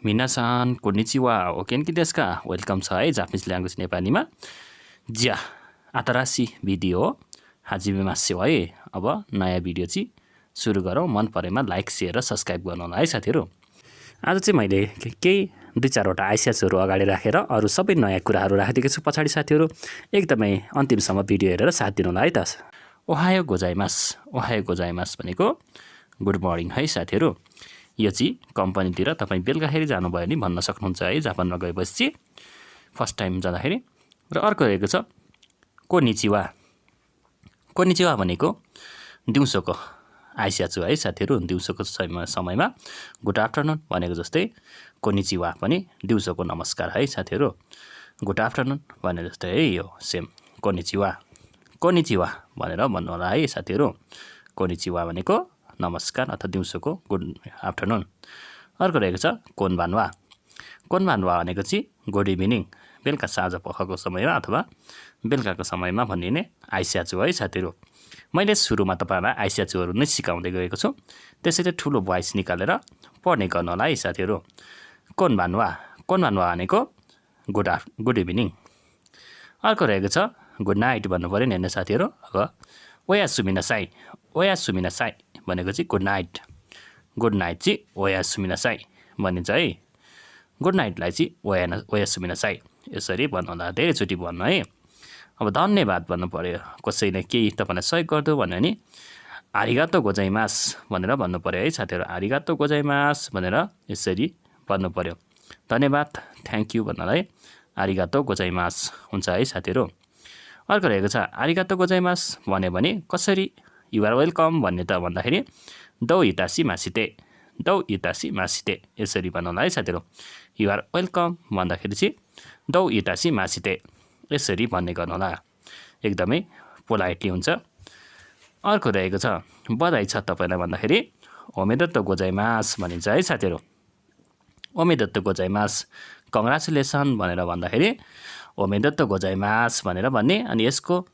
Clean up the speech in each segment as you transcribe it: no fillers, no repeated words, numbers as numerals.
मिनासान konnichiwa ओकेनकी देश का welcome छ है जापानिज ल्याङ्ग्वेज नेपालीमा ज्या आतरासी भिडियो हाजिमेमा सेवा है। अब नयाँ भिडियो चाहिँ सुरु गरौँ। मन परेमा लाइक शेयर र सब्सक्राइब गर्नु होला है साथीहरू। आज चाहिँ मैले केही 2-4वटा आइसिएचहरू अगाडि राखेर अरू सबै नयाँ कुराहरू राखिदिएको छु पछाडि साथीहरू। एकदमै अन्तिमसम्म भिडियो हेरेर साथ दिनु होला है त। ओहायो गोजाइमास भनेको गुड मर्निङ है साथीहरू। यो चाहिँ कम्पनीतिर तपाईँ बेलुकाखेरि जानुभयो भने भन्न सक्नुहुन्छ है जापानमा गएपछि फर्स्ट टाइम जाँदाखेरि। र अर्को रहेको छ कोनिचिवा भनेको दिउँसोको आइसियाचु है साथीहरू। दिउँसोको समयमा गुड आफ्टरनुन भनेको जस्तै कोनिचिवा पनि दिउँसोको नमस्कार है साथीहरू। गुड आफ्टरनुन भने जस्तै है यो सेम कोनिचिवा भनेर भन्नु होला है साथीहरू। कोनिचिवा भनेको नमस्कार अथवा दिउँसोको गुड आफ्टरनुन। अर्को रहेको छ कोनबानवा भनेको चाहिँ गुड इभिनिङ बेलुका साँझ पखको समयमा अथवा बेलुकाको समयमा भनिने आइसियाचु है साथीहरू। मैले सुरुमा तपाईँहरूलाई आइसियाचुहरू नै सिकाउँदै गएको छु, त्यसैले ठुलो भोइस निकालेर पढ्ने गर्नु होला है साथीहरू। कोनबानवा भनेको गुड इभिनिङ। अर्को रहेको छ गुड नाइट भन्नु पऱ्यो नि होइन साथीहरू। अब ओयासुमिनासाई भनेको चाहिँ गुड नाइट चाहिँ ओयासुमिनासाई भनिन्छ है। गुड नाइटलाई चाहिँ ओयासुमिनासाई यसरी भन्नु होला, धेरैचोटि भन्नु है। अब धन्यवाद भन्नु पऱ्यो, कसैले केही तपाईँलाई सहयोग गरिदियो भन्यो भने आरिगातो गोजाइमास भनेर भन्नु पऱ्यो है साथीहरू। आरिगातो गोजाइमास भनेर यसरी भन्नु पऱ्यो। धन्यवाद थ्याङ्क यू भन्नलाई आरिगातो गोजाइमास हुन्छ है साथीहरू। अर्को रहेको छ आरिगातो गोजाइमास भन्यो भने कसरी युआर वेलकम भन्ने त भन्दाखेरि दौ हितासी मासिते यसरी भन्नु होला है साथीहरू। युआर वेलकम भन्दाखेरि चाहिँ दौ हितासी मासिते यसरी भन्ने गर्नु होला, एकदमै पोलाइटली हुन्छ। अर्को रहेको छ बधाई छ तपाईँलाई भन्दाखेरि ओमेदेतो गोजाइमास भनिन्छ है साथीहरू। ओमेदेतो गोजाइमास कङ्ग्रेचुलेसन भनेर भन्दाखेरि ओमेदेतो गोजाइमास भनेर भन्ने। अनि यसको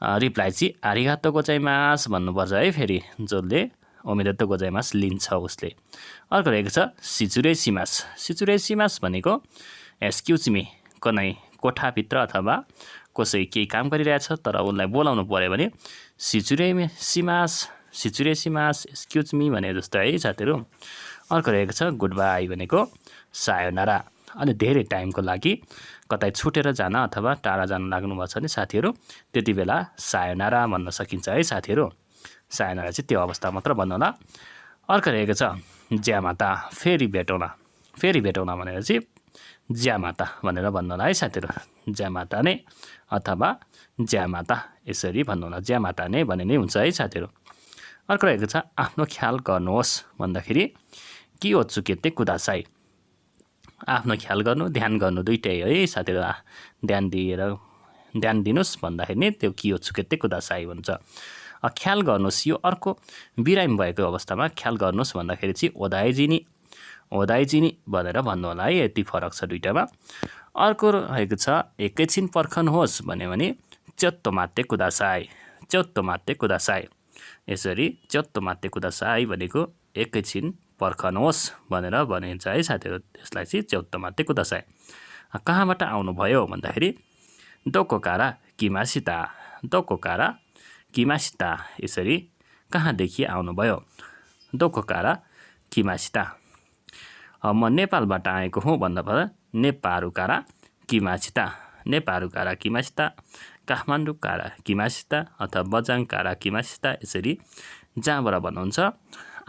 रिप्लाई चाहिँ आरिगातो गोजाइमास भन्नुपर्छ है फेरि, जसले ओमेदेतो गोजाइमास लिन्छ उसले। अर्को रहेको छ सिचुरेसिमास भनेको एक्सक्युज मी, कुनै कोठाभित्र अथवा कसै केही काम गरिरहेछ तर उसलाई बोलाउनु पऱ्यो भने सिचुरेसिमास एक्सक्युज मी भने जस्तो है साथीहरू। अर्को रहेको छ गुड बाई भनेको सायोनारा। अनि धेरै टाइमको लागि कतै छुटेर जान अथवा टाढा जान लाग्नुभएको छ भने साथीहरू त्यति बेला सायोनारा भन्न सकिन्छ है साथीहरू। सायोनारा चाहिँ त्यो अवस्था मात्र भन्नु होला। अर्को रहेको छ ज्यामाता, फेरि भेटौँला भनेर चाहिँ ज्यामाता भनेर भन्नु होला है साथीहरू। ज्यामाता नै अथवा ज्यामाता यसरी भन्नु होला, ज्यामाता नै भने नै हुन्छ है साथीहरू। अर्को रहेको छ आफ्नो ख्याल गर्नुहोस् भन्दाखेरि कियोत्सुकेते कुदासाई। आफ्नो ख्याल गर्नु ध्यान गर्नु दुइटै है साथीहरू। ध्यान दिनुहोस् भन्दाखेरि नै त्यो कियोत्सुकेते कुदासाई भन्छ। ख्याल गर्नुहोस् यो अर्को बिरामी भएको अवस्थामा ख्याल गर्नुहोस् भन्दाखेरि चाहिँ ओदाइजिनी भनेर भन्नु होला है, यति फरक छ दुइटामा। अर्को रहेको छ एकैछिन पर्खनुहोस् भन्यो भने च्योत्तो मात्ते कुदासाई यसरी च्योत्तो मात्ते कुदासाई भनेको एकैछिन पर्खनुहोस् भनेर भनिन्छ है साथीहरू। त्यसलाई चाहिँ च्योत्तो मात्ते कुदासाई। कहाँबाट आउनुभयो भन्दाखेरि दोकोकारा किमासिता यसरी कहाँदेखि आउनुभयो दोकोकारा किमासिता। म नेपालबाट आएको हुँ भन्दा पर्दा नेपारुकारा किमासिता, काठमाडौँकारा किमासिता अथवा बजाङकारा किमासिता यसरी जहाँबाट भन्नुहुन्छ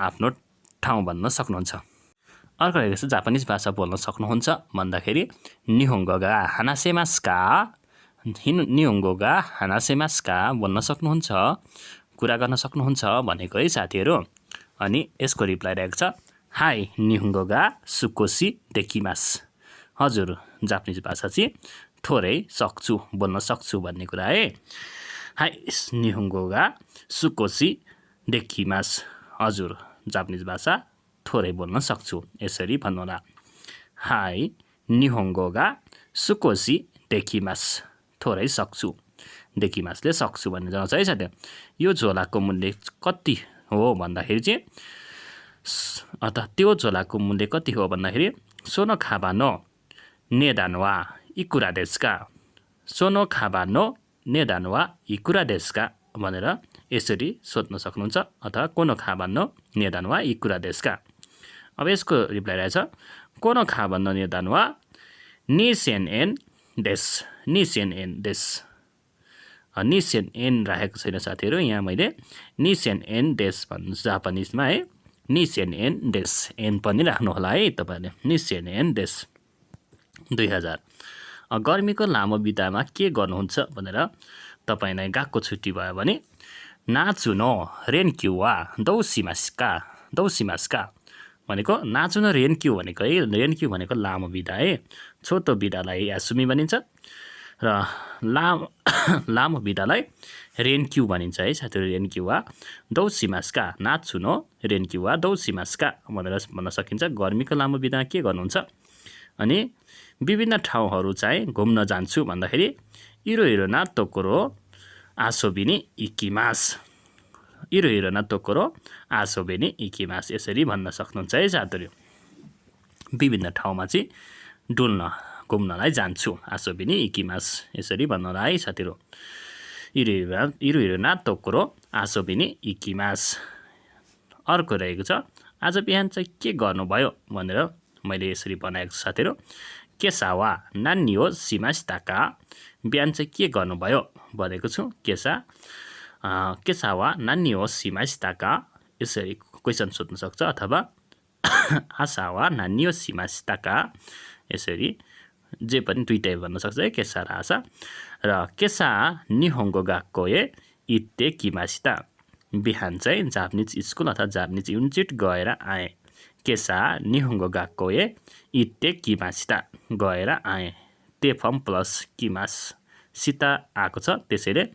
आफ्नो ठाउँ भन्न सक्नुहुन्छ। अर्को रहेको छ जापानिज भाषा बोल्न सक्नुहुन्छ भन्दाखेरि निहोङ्गोगा हानासेमास्का भन्न सक्नुहुन्छ, कुरा गर्न सक्नुहुन्छ भनेको है साथीहरू। अनि यसको रिप्लाई रहेको छ हाई निहोङ्गोगा सुकोसी देकिमास। हजुर जापानिज भाषा चाहिँ थोरै बोल्न सक्छु भन्ने कुरा है। हाई निहोङ्गोगा सुकोसी देकिमास, हजुर जापानिज भाषा थोरै बोल्न सक्छु यसरी भन्नु होला। हाई निहोङ्गोगा सुकोसी देकिमास, थोरै सक्छु, देकिमासले सक्छु भन्ने जनाउँछ है साथी। यो झोलाको मूल्य कति हो भन्दाखेरि चाहिँ अथवा त्यो झोलाको मूल्य कति हो भन्दाखेरि そのカバンの値段はいくらですかそのカバンの値段はいくらですかभनेर यसरी सोध्न सक्नुहुन्छ अथवा कोनो खाबान नेदान वा इकुरा देस्का अब यसको रिप्लाई रहेछ कोनो खाबान नेदान वा निसेन एन देस निसेन एन देस निसेन एन राखेको छैन साथीहरु यहाँ मैले निसेन एन देस भन्नु जापानिजमा है निसेन एन देस एन पनि राख्नु होला है तपाईले निसेन एन देस 2000 गर्मीको लामो बिदामा के गर्नुहुन्छ भनेर तपाईलाई गाको छुट्टी भयो भने नाचुनो रेनक्यू वा दौसिमास्का भनेको नाचुनो रेनक्यू भनेको है रेनक्यू भनेको लामो बिदा है छोटो बिदालाई यासुमी भनिन्छ र लामो बिदालाई रेनक्यू भनिन्छ है साथीहरु रेनक्यू वा दौसिमास्का नाचुनो रेनक्यू वा दौसिमास्का भनेर भन्न सकिन्छ गर्मीको लामो बिदामा के गर्नुहुन्छ अनि विभिन्न ठाउँहरु चाहिँ घुम्न जान्छु भन्दाखेरि इरो ना तोकोरो आसोबिनी इकिमास इरो ना तोकोरो आसोबिनी इकिमास यसरी भन्न सक्नुहुन्छ है साथीहरु विभिन्न ठाउँमा चाहिँ डुल्न घुम्नलाई जान्छु आसोबिनी इकिमास यसरी भन्नुला है साथीहरु इरो ना तोकोरो आसोबिनी इकिमास अर्को रहेको छ आज बिहान चाहिँ के गर्नुभयो भनेर मैले यसरी बनाएको छु साथीहरु केसावा नान्नियो सिमास्ताका बिहान चाहिँ के गर्नुभयो भनेको छु केसावा नान्नियो सिमास्ताका यसरी क्वेशन सोध्न सक्छ अथवा आसावा नान्नियो सिमास्ताका यसरी जे पनि दुईटै भन्न सक्छ है केसा र आसा र केसा निहोंगो गाक्को इत्ते किमासिता बिहान चाहिँ जापानिज स्कुल अथवा जापानिज युनिट गएर आए केसा निहोंगो गाक्को इत्ते किमासिता गएर आए तेफम प्लस किमास सिता आएको छ त्यसैले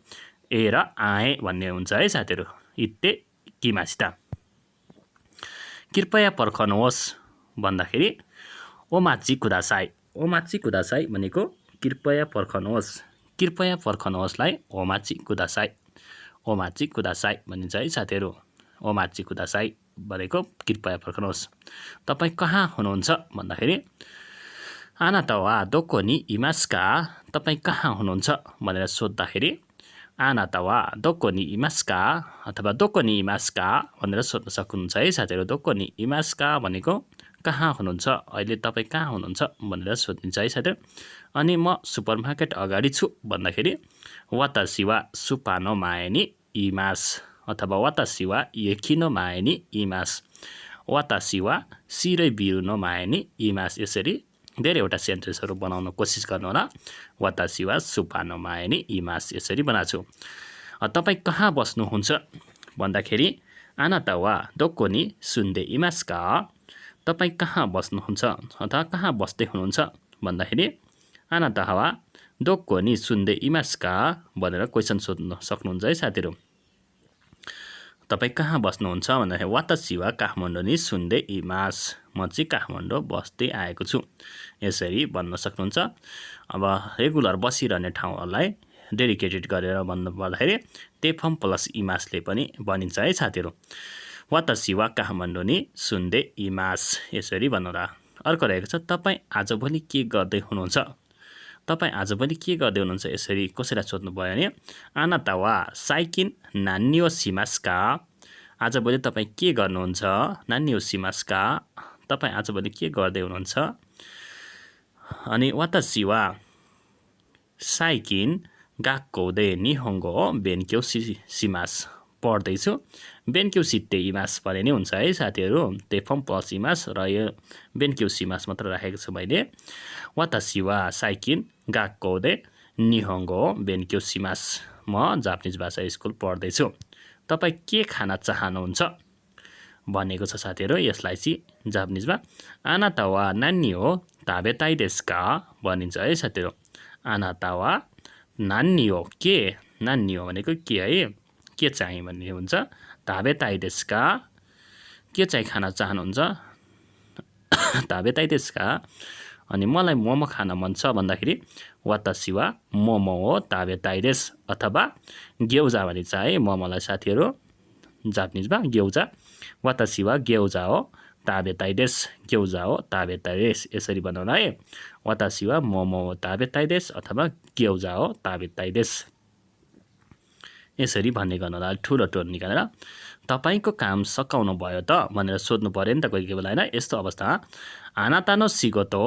ए र आए भन्ने हुन्छ है साथीहरु इत्ते किमासिता कृपया पर्खनुहोस् भन्दाखेरि ओमाची कुदासाई भनेको कृपया पर्खनुहोस्लाई ओमाची कुदासाई भनिन्छ है साथीहरु ओमाची कुदासाई भनेको कृपया पर्खनुहोस् तपाई कहाँ हुनुहुन्छ भन्दाखेरि आनातावा दोको नि इमास्का तपाई कहाँ हुनुहुन्छ भनेर सोध्दाखेरि आनातावा दोको नि इमास्का अथवा दोको नि इमास्का भनेर सोध्न सक्नुहुन्छ है साथीहरु दोको नि इमास्का भनेको कहाँ हुनुहुन्छ अहिले तपाई कहाँ हुनुहुन्छ भनेर सोधिन्छ है साथीहरु अनि म सुपरमार्केट अगाडि छु भन्दाखेरि वातासी वा सुपानो माएनी इमास अथवा वातासी वा येकिनो माएनी इमास वातासी वा सिरै बिरुनो माएनी इमास यसरी धेरैवटा सेन्टेन्सहरु बनाउन कोसिस गर्नु होला वातासी वा सुपानो माएनी इमास यसरी बनाछु तपाई कहाँ बस्नुहुन्छ भन्दाखेरि आनाता वा दोको नि सुन्दै इमास्का तपाई कहाँ बस्नुहुन्छ अथवा कहाँ बस्दै हुनुहुन्छ भन्दाखेरि आनाता वा दोको नि सुन्दै इमास्का भनेर क्वेशन सोध्न सक्नुहुन्छ है साथीहरु तपाई कहाँ बस्नुहुन्छ भन्दाखेरि वातासी वा काठमाडौँ नि सुन्दै इमास म चाहिँ काठमाडौँ बस्दै आएको छु यसरी भन्न सक्नुहुन्छ अब रेगुलर बसिरहने ठाउँहरुलाई डेडिकेटेड गरेर भन्नु पर्दाखेरि तेफम प्लस इमासले पनि बनिन्छ है साथीहरु वातासी वा काठमाडौँ नि सुन्दै इमास यसरी भन्नुला अर्को रहेको छ तपाई आजभोलि के गर्दै हुनुहुन्छ तपाई आजभोलि के गर्दै हुनुहुन्छ यसरी कसैलाई सोध्नु भयो भने आनाता वा साइकिन नान्नियो सिमास्का आजभोलि तपाई के गर्नुहुन्छ नान्नियो सिमास्का तपाई आजभोलि के गर्दै हुनुहुन्छ अनि वातासी वा साइकिन गाक्को दे निहोंगो बेन्क्यो सिमास पढ्दै छु बेन्क्यो सित्ते इमास भने नि हुन्छ है साथीहरु तेफम प्लस इमास र यो बेन्क्यो सिमास मात्र राखेको छु मैले वातासी वा साइकिन गाक्को दे निहोंगो बेन्क्यो सिमास म जापानिज भाषा स्कुल पढ्दै छु तपाई के खाना चाहनुहुन्छ भनेको छ साथीहरु यसलाई चाहिँ जापानिजमा आनाता वा नान्नी हो ताबेताई देसु का भनिन्छ है साथीहरु आनाता वा नान्नी हो के नान्नी हो भनेको के है के चाहिँ भन्ने हुन्छ ताबेताई देसु का के चाहिँ खाना चाहनुहुन्छ ताबेताई देसु का अनि मलाई मोमो खान मन छ भन्दाखेरि वातासी वा मोमो हो ताबेताई देसु अथवा ग्योजा भनिन्छ है मोमोलाई साथीहरु जापानिजमा ग्योजा वातासी वा ग्योजा हो ताबेताई देश ग्योजा हो ताबेताई देश यसरी बनाउला है वातासी वा मोमो हो ताबेताई देश अथवा ग्योजा हो ताबेताई देश यसरी भन्ने गर्नु होला ठुलो टोन निकालेर तपाईको काम सकाउनु भयो त भनेर सोध्नु पर्यो नि त कोही बेला हैन यस्तो अवस्थामा आनातानो सिगोतो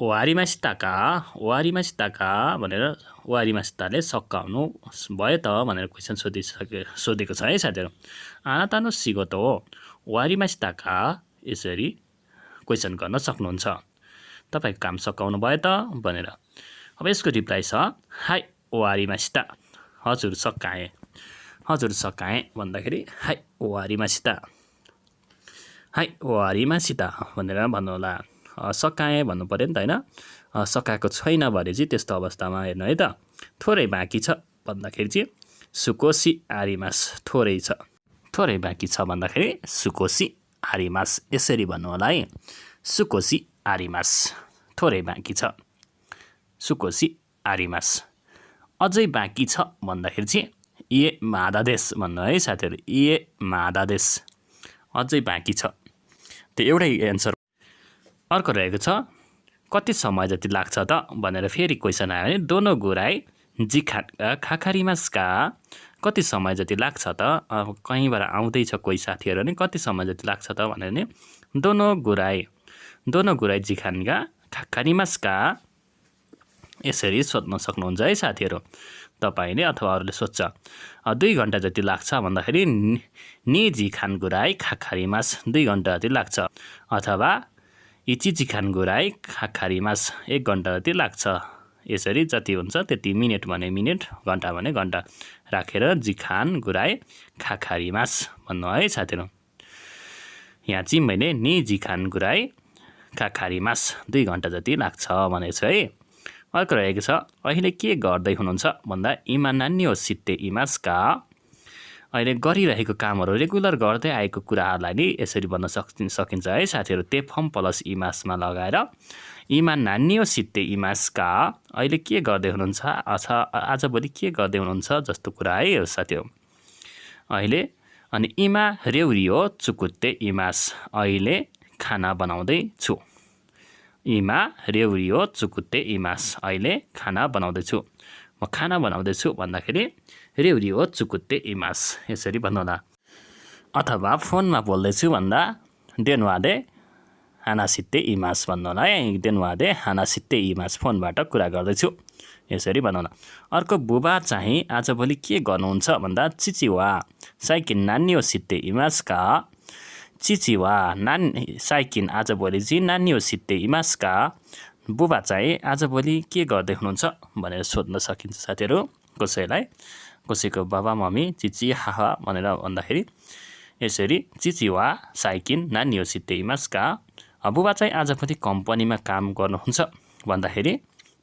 वारिमासिताका भनेर वारिमासिताले सकाउनु भयो त भनेर क्वेशन सोधेको छ है साथीहरु आनातानो सिगोतो वारिमासिताका यसरी क्वेशन गर्न सक्नुहुन्छ तपाईको काम सकाउनु भयो त भनेर अब यसको रिप्लाई छ हाई वारिमासिता हजुर सकाए भन्दाखेरि हाई वारिमासिता भनेर भन्नु होला सकाए भन्नु पर्यो नि त हैन सकाएको छैन भने चाहिँ त्यस्तो अवस्थामा हेर्नु है त थोरै बाँकी छ भन्दाखेरि चाहिँ सुकोसी आरिमास थोरै बाँकी छ भन्दाखेरि सुकोसी आरिमास यसरी भन्नु होला है सुकोसी आरिमास थोरै बाँकी छ सुकोसी आरिमास अझै बाँकी छ भन्दाखेरि चाहिँ इए मादादेश भन्नु है साथीहरु इए मादादेश अझै बाँकी छ त्यो एउटै एन्सर अर्को रहेको छ कति समय जति लाग्छ त भनेर फेरि क्वेशन आयो भने दोनो गुराई खाखारिमासका कति समय जति लाग्छ त कहीँबाट आउँदै छ कोही साथीहरु नि कति समय जति लाग्छ त भनेर नि दोनो गुराई जिखानका खाखारिमासका यसरी सोध्न सक्नुहुन्छ है साथीहरु तपाईले अथवा अरूले सोध्छ 2 घण्टा जति लाग्छ भन्दाखेरि निजी खान गुराई खाखारिमास 2 घण्टा जति लाग्छ अथवा इचिची खान गुराई खाखारिमास 1 घण्टा जति लाग्छ यसरी जति हुन्छ त्यति मिनेट भने मिनेट घण्टा भने घण्टा राखेर जिखान गुराई खाखारिमास भन्नु है साथीहरु यहाँ चाहिँ मैले निजी खान गुराई खाखारिमास 2 घण्टा जति लाग्छ भनेको छु है अर्को रहेको छ अहिले के गर्दै हुनुहुन्छ भन्दा इमा नान्यो सित्ते इमासका अहिले गरिरहेको कामहरु रेगुलर गर्दै आएको कुराहरुलाई नि यसरी भन्न सकिन्छ है साथीहरु ते फर्म प्लस इमासमा लगाएर इमा नान्यो सित्ते इमासका अहिले के गर्दै हुनुहुन्छ अथवा आजभोलि के गर्दै हुनुहुन्छ जस्तो कुरा है साथीहरु अहिले अनि इमा रेउरियो चुकुत्ते इमास अहिले खाना बनाउँदै छु इमा रेउरियो चुकुत्ते इमास अहिले खाना बनाउँदै छु म खाना बनाउँदै छु भन्दाखेरि रेउरियो चुकुत्ते इमास यसरी भन्नुहोला अथवा फोनमा बोल्दै छु भन्दा देनवादे हानासित्ते इमास भन्नुहोला है देनवादे हानासित्ते इमास फोनबाट कुरा गर्दै छु यसरी भन्नुहोला अर्को बुबा चाहिँ आजभोलि के गर्नुहुन्छ भन्दा चिचिवा साइकिन नान्यो सित्ते इमासका चिचिवा साइकिन आजभोलि चाहिँ नान्यो सित्ते इमासका बुबा चाहिँ आजभोलि के गर्दै हुनुहुन्छ भनेर सोध्न सकिन्छ साथीहरु कसैको बाबा मम्मी चिची हाहा भनेर भन्दाखेरि यसरी चिचिवा साइकिन नान्यो सित्ते इमासका बुबा चाहिँ आजभोलि कम्पनीमा काम गर्नुहुन्छ भन्दाखेरि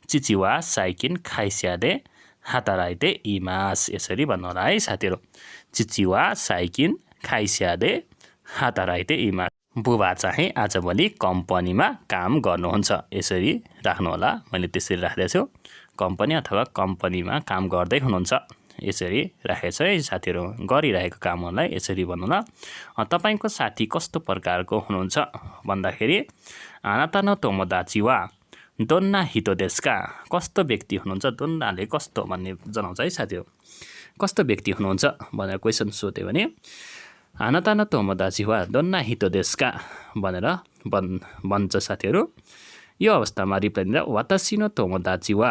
चिचिवा साइकिन खाइस्यादे हाताराइते इमास यसरी भन्नु होला है साथीहरु चिचिवा साइकिन खाइस्यादे हाताराइते इमास बुबा चाहिँ आजभोलि कम्पनीमा काम गर्नुहुन्छ यसरी राख्नु होला मैले त्यसरी राखेको छु कम्पनी अथवा कम्पनीमा काम गर्दै हुनुहुन्छ यसरी राखेको छ है साथीहरु गरिरहेको कामहरुलाई यसरी भन्नुला तपाईको साथी कस्तो प्रकारको हुनुहुन्छ भन्दाखेरि आनातानो तोमोदाची वा दोन्ना हितो देशका कस्तो व्यक्ति हुनुहुन्छ दोन्नाले कस्तो भन्ने जनाउँछ है साथीहरु कस्तो व्यक्ति हुनुहुन्छ भनेर क्वेशन सोध्यो भने आनातानो तोमोदाची वा दोन्ना हितो देशका भनेर भन्छ साथीहरु यो अवस्थामा रिप्लाई दिँदा वातासिनो तोमोदाची वा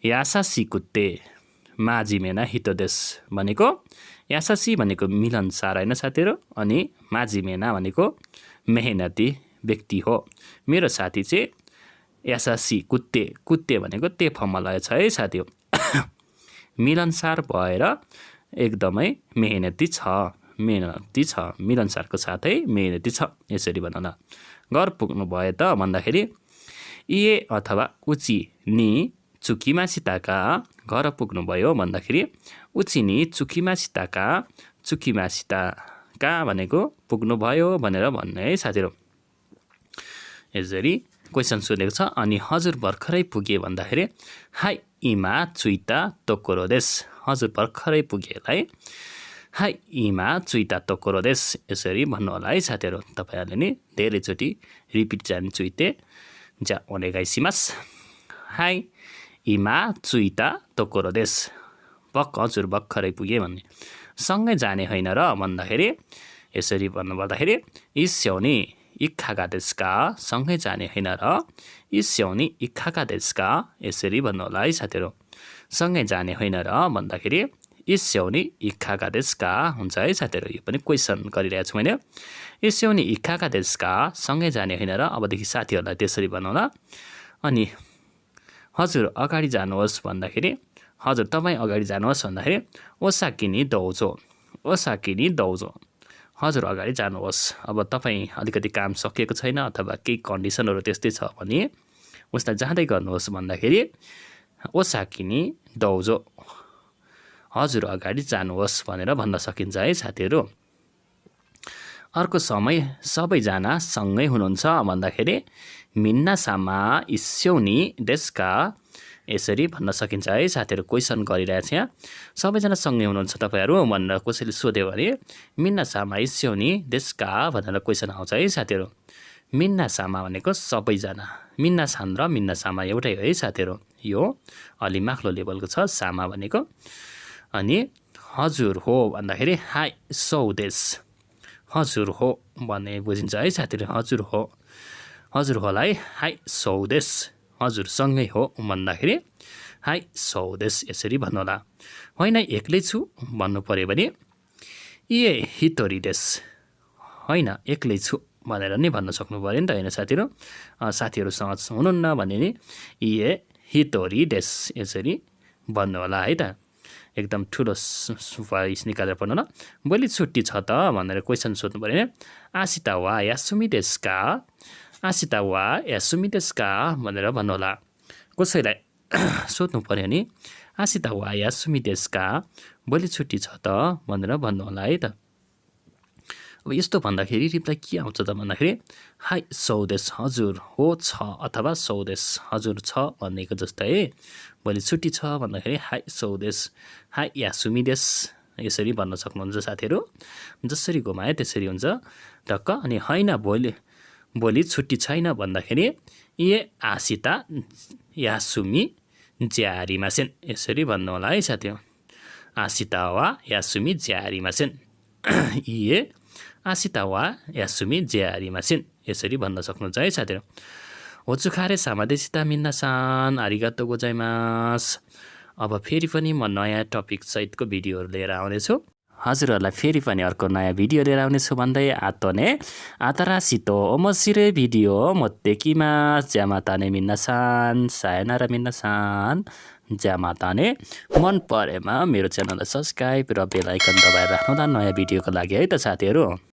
यासासी कुत्ते माजिमेना हितो देश भनेको यासासी भनेको मिलनसार हैन साथीहरु अनि माजिमेना भनेको मेहनती व्यक्ति हो मेरो साथी चाहिँ यासासी कुत्ते भनेको ते फर्ममा लागेछ है साथीहरु मिलनसार भएर एकदमै मेहनती छ मिलनसारको साथै मेहनती छ यसरी भन्नुला घर पुग्नु भयो त भन्दाखेरि इए अथवा उची नि चुकीमासिताका घर पुग्नु भयो भन्दाखेरि उची नि चुकीमासिताका भनेको पुग्नु भयो भनेर भन्ने है साथीहरु यसरी क्वेशन सोधेको छ अनि हजुर भर्खरै पुगे भन्दाखेरि हाई इमा चुइता तोकोरो देश हजुर भर्खरै पुगेलाई हाई इमा चुइता तोकोरो देश यसरी भन्नु होला है साथीहरू। तपाईँहरूले नि धेरैचोटि रिपिट जाने चुइते जा ओनेगाइसिमास। हाई इमा चुइता तोकोरो देश। हजुर भर्खरै पुगे भन्ने। सँगै जाने होइन र भन्दाखेरि यसरी भन्नुपर्दाखेरि इस्यौनी इक्खाका देशका सँगै जाने होइन र इस्यौनी इक्खाका देशका यसरी भन्नु होला है साथीहरू। सँगै जाने होइन र भन्दाखेरि इस्यौनी इक्खाका देशका हुन्छ है साथीहरू। यो पनि क्वेसन गरिरहेको छु मैले। इस्यौनी इक्खाका देशका सँगै जाने होइन र अबदेखि साथीहरूलाई त्यसरी भन्नुहोला। अनि हजुर अगाडि जानुहोस् भन्दाखेरि हजुर तपाईँ अगाडि जानुहोस् भन्दाखेरि ओसाकिनी दौजो ओसाकिनी दौजो। हजुर अगाडि जानुहोस्। अब तपाईँ अलिकति काम सकिएको छैन अथवा केही कन्डिसनहरू त्यस्तै छ भने उसलाई जाँदै गर्नुहोस् भन्दाखेरि ओसाकिनी दौजो हजुर अगाडि जानुहोस् भनेर भन्न सकिन्छ है साथीहरू। अर्को समय सबैजना सँगै हुनुहुन्छ भन्दाखेरि मिन्नासामा इस्यौनी देशका यसरी भन्न सकिन्छ है साथीहरू। क्वेसन गरिरहेको छ यहाँ। सबैजना सँगै हुनुहुन्छ तपाईँहरू भनेर कसैले सोध्यो भने मिन्नासामा इस्यौनी देशका भनेर क्वेसन आउँछ है साथीहरू। मिन्नासामा भनेको सबैजना। मिन्नासान र मिन्नासामा एउटै हो है साथीहरू। यो अलि माथिल्लो लेभलको छ सामा भनेको। अनि हजुर हो भन्दाखेरि हाई सौदेश। हजुर हो भन्ने बुझिन्छ है साथीहरू। हजुर हो हजुर होला है हाई सौदेश। हजुर सँगै हो भन्दाखेरि हाई सौदेश यसरी भन्नु होला। होइन एक्लै छु भन्नु पर्यो भने इए हितोरी देश। होइन एक्लै छु भनेर नि भन्न सक्नु पऱ्यो नि त होइन साथीहरू। साथीहरूसँग हुनुहुन्न भने नि इए हितोरी देश यसरी भन्नु होला है त। एकदम ठुलो भोइस निकालेर पढ्नु होला। भोलि छुट्टी छ त भनेर क्वेसन सोध्नु पऱ्यो भने आसिता वा यासुमी देशका आसिता वा यासुमी देशका भनेर भन्नु होला। कसैलाई सोध्नु पऱ्यो भने आसिता वा यासुमी देशका भोलि छुट्टी छ त भनेर भन्नु होला है त। अब यस्तो भन्दाखेरि रिप्लाई के आउँछ त भन्दाखेरि हाई सौदेश हजुर हो छ अथवा सौदेश हजुर छ भनेको जस्तै भोलि छुट्टी छ भन्दाखेरि हाई सौदेश हाई यासुमी देश यसरी भन्न सक्नुहुन्छ साथीहरू। जसरी घुमाए त्यसरी हुन्छ टक्क। अनि होइन भोलि छुट्टी छैन भन्दाखेरि ए आसिता यासुमी ज्यारीमासेन यसरी भन्नु होला है साथीहरू। आसिता वा यासुमी ज्यारीमासेन ए आसिता वा यासुमी ज्यारीमासेन यसरी भन्न सक्नुहुन्छ है साथीहरू। होचुखारे सामादेशिता मिन्नासान आरिगातो गोजाइमास। अब फेरि पनि म नयाँ टपिक सहितको भिडियोहरू लिएर आउनेछु। हजुरहरूलाई फेरि पनि अर्को नयाँ भिडियो लिएर आउनेछु भन्दै आतोने आतारासितो ओमोसिरे भिडियो मोत्तेकिमास। ज्यामाताने मिन्नासान सायनारा मिन्नासान ज्यामाताने। मन परेमा मेरो च्यानललाई सब्सक्राइब र बेल आइकन दबाएर राख्नु होला नयाँ भिडियोको लागि है त साथीहरू।